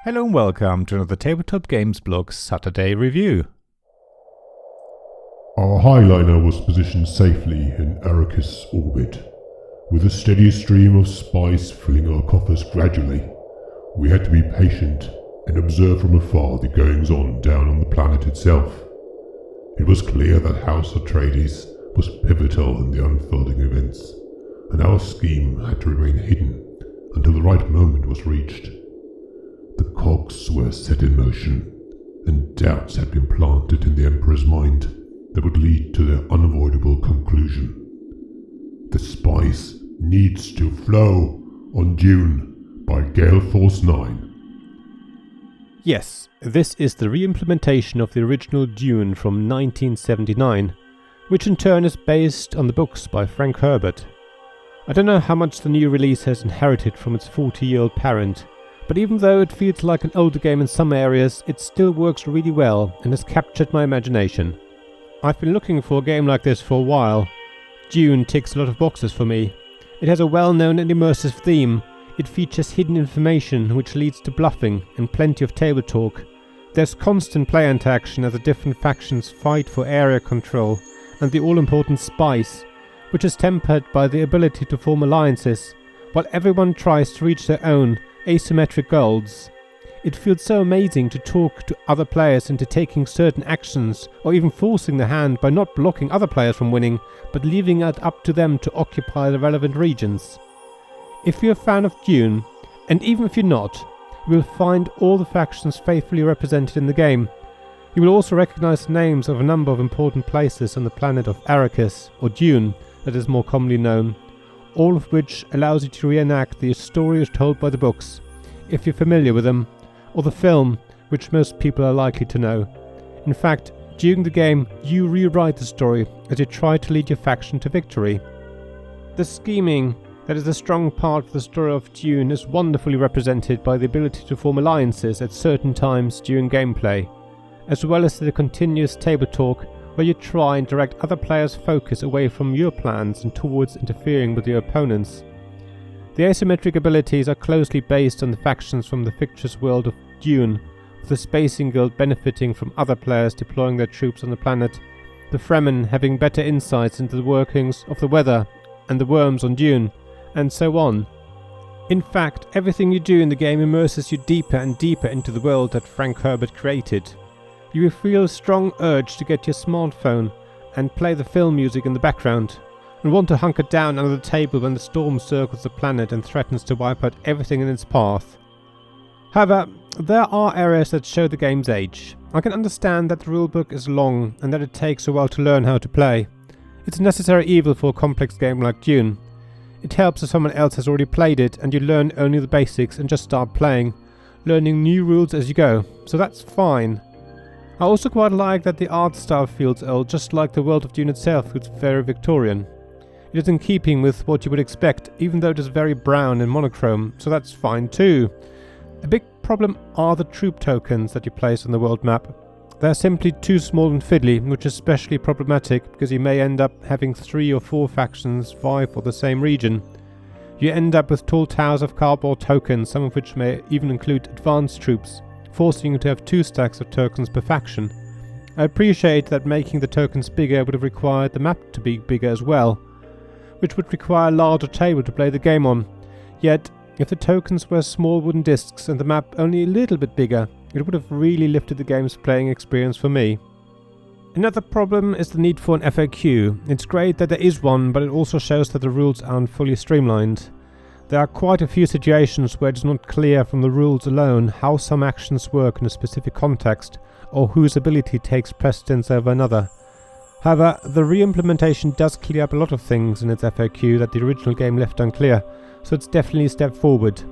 Hello and welcome to another Tabletop Games Blog Saturday review. Our heighliner was positioned safely in Arrakis orbit. With a steady stream of spice filling our coffers gradually, we had to be patient and observe from afar the goings-on down on the planet itself. It was clear that House Atreides was pivotal in the unfolding events, and our scheme had to remain hidden until the right moment was reached. The cogs were set in motion, and doubts had been planted in the Emperor's mind that would lead to their unavoidable conclusion. The spice needs to flow on Dune by Gale Force 9. Yes, this is the re-implementation of the original Dune from 1979, which in turn is based on the books by Frank Herbert. I don't know how much the new release has inherited from its 40-year-old parent, but even though it feels like an older game in some areas, it still works really well and has captured my imagination. I've been looking for a game like this for a while. Dune ticks a lot of boxes for me. It has a well-known and immersive theme. It features hidden information which leads to bluffing and plenty of table talk. There's constant player interaction as the different factions fight for area control, and the all-important spice, which is tempered by the ability to form alliances, while everyone tries to reach their own asymmetric goals. It feels so amazing to talk to other players into taking certain actions, or even forcing the hand by not blocking other players from winning, but leaving it up to them to occupy the relevant regions. If you're a fan of Dune, and even if you're not, you will find all the factions faithfully represented in the game. You will also recognize the names of a number of important places on the planet of Arrakis, or Dune, that is more commonly known, all of which allows you to reenact the stories told by the books, if you're familiar with them, or the film, which most people are likely to know. In fact, during the game, you rewrite the story as you try to lead your faction to victory. The scheming that is a strong part of the story of Dune is wonderfully represented by the ability to form alliances at certain times during gameplay, as well as the continuous table talk where you try and direct other players' focus away from your plans and towards interfering with your opponents. The asymmetric abilities are closely based on the factions from the fictitious world of Dune, with the Spacing Guild benefiting from other players deploying their troops on the planet, the Fremen having better insights into the workings of the weather and the worms on Dune, and so on. In fact, everything you do in the game immerses you deeper and deeper into the world that Frank Herbert created. You will feel a strong urge to get your smartphone and play the film music in the background, and want to hunker down under the table when the storm circles the planet and threatens to wipe out everything in its path. However, there are areas that show the game's age. I can understand that the rulebook is long and that it takes a while to learn how to play. It's a necessary evil for a complex game like Dune. It helps if someone else has already played it and you learn only the basics and just start playing, learning new rules as you go, so that's fine. I also quite like that the art style feels old, just like the world of Dune itself, it's very Victorian. It is in keeping with what you would expect, even though it is very brown and monochrome, so that's fine too. A big problem are the troop tokens that you place on the world map. They are simply too small and fiddly, which is especially problematic because you may end up having 3 or 4 factions vie for the same region. You end up with tall towers of cardboard tokens, some of which may even include advanced troops, forcing you to have 2 stacks of tokens per faction. I appreciate that making the tokens bigger would have required the map to be bigger as well, which would require a larger table to play the game on. Yet, if the tokens were small wooden discs and the map only a little bit bigger, it would have really lifted the game's playing experience for me. Another problem is the need for an FAQ. It's great that there is one, but it also shows that the rules aren't fully streamlined. There are quite a few situations where it is not clear from the rules alone how some actions work in a specific context, or whose ability takes precedence over another. However, the re-implementation does clear up a lot of things in its FAQ that the original game left unclear, so it's definitely a step forward.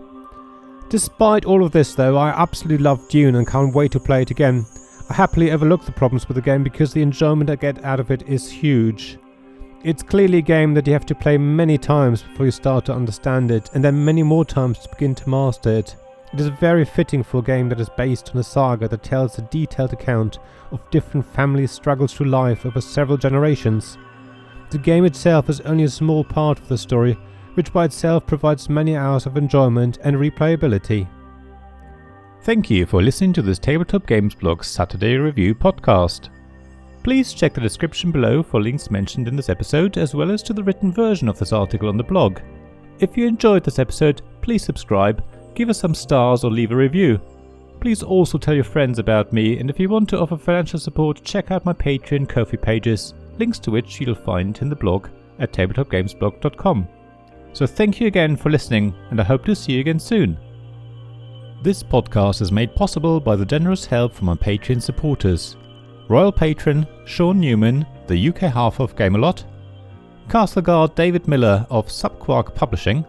Despite all of this though, I absolutely love Dune and can't wait to play it again. I happily overlook the problems with the game because the enjoyment I get out of it is huge. It's clearly a game that you have to play many times before you start to understand it, and then many more times to begin to master it. It is very fitting for a game that is based on a saga that tells a detailed account of different families' struggles through life over several generations. The game itself is only a small part of the story, which by itself provides many hours of enjoyment and replayability. Thank you for listening to this Tabletop Games Blog Saturday Review podcast. Please check the description below for links mentioned in this episode, as well as to the written version of this article on the blog. If you enjoyed this episode, please subscribe, give us some stars or leave a review. Please also tell your friends about me, and if you want to offer financial support, check out my Patreon and Ko-fi pages, links to which you'll find in the blog at tabletopgamesblog.com. So thank you again for listening, and I hope to see you again soon. This podcast is made possible by the generous help from our Patreon supporters: Royal Patron Sean Newman, the UK half of Gamelot; Castleguard David Miller of Subquark Publishing;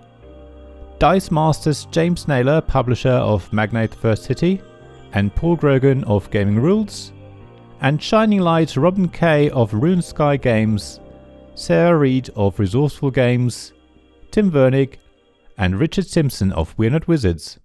Dice Masters James Naylor, publisher of Magnate First City, and Paul Grogan of Gaming Rules; and Shining Light Robin Kay of Rune Sky Games, Sarah Reed of Resourceful Games, Tim Vernig, and Richard Simpson of We're Not Wizards.